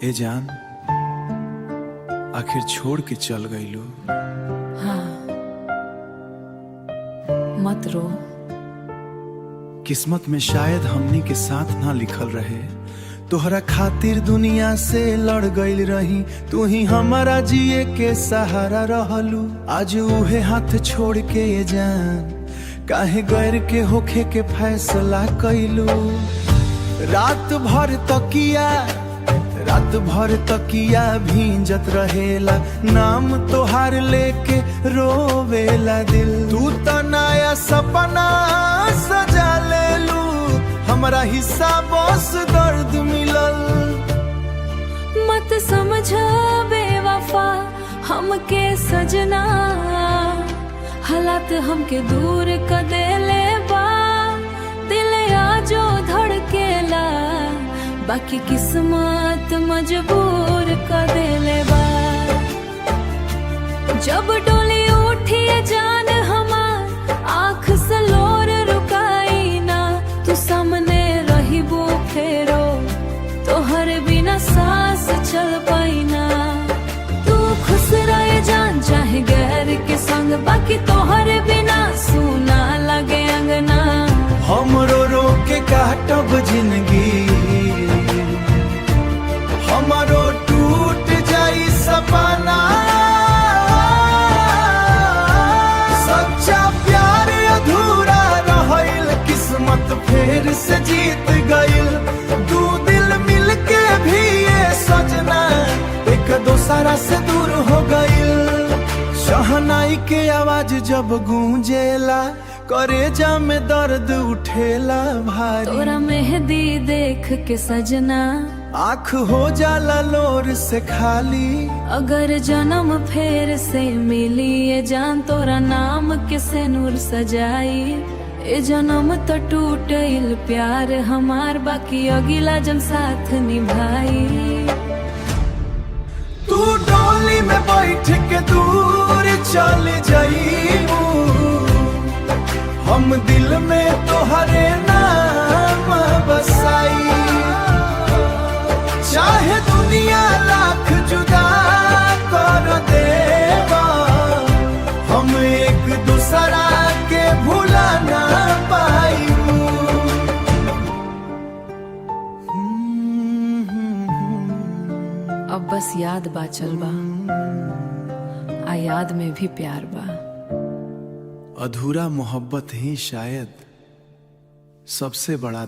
ए जान, आखिर छोड़ के चल गईलो। हाँ, मत रो। किस्मत में शायद हमनी के साथ ना लिखल रहे। तोहरा खातिर दुनिया से लड़ गईल रही, तू ही हमारा जिए के सहारा रहलू। आज उहे हाथ छोड़ के ये जान, काहे गैर के होखे के फैसला कईलू। रात भर तकिया भींजत रहेला, नाम तोहार लेके रोवेला दिल। तू तो नया सपना सजा लेलू, हमरा हिस्सा बस दर्द मिलल। मत समझ बेवफा हमके सजना, हालात हमके दूर क देले बा। दिल आजो धड़केला, बाकी किस्मत मजबूर क देले बा। जब डोली उठी जान हमार, आँख से लोर रुकाई ना। तू सामने रहिबो फेरो, तोहर बिना सांस चल पाई ना। तू खुश रहे जान चाहे गैर के संग, बाकी तोहर बिना सुना लगे अंगना। हम रो रो के काटब जिंदगी, हमारो टूट जाई सपना। सच्चा प्यार अधूरा रहल, किस्मत फिर से जीत गईल। दू दिल मिल के भी ये सजना, एक दोसरा से दूर हो गईल। शहनाई के आवाज जब गूंजेला, करेजा में दर्द उठेला भारी। तोरा मेहंदी देख के सजना, आँख हो जाला लोर से खाली। अगर जन्म फेर से मिली ये जान, तोरा नाम के से नूर सजाई। ए जन्म तो टूटल प्यार हमार, बाकी अगिला जन साथ निभाई। तू डोली में बैठ के दूर चल जाईबू, हम दिल में तोहरे नाम बसाई। चाहे दुनिया लाख जुदा कर देवा, हम एक दूसरा के भुला ना पाईबू। अब बस याद बा चल बा, आ याद में भी प्यार बा। अधूरा मोहब्बत ही शायद सबसे बड़ा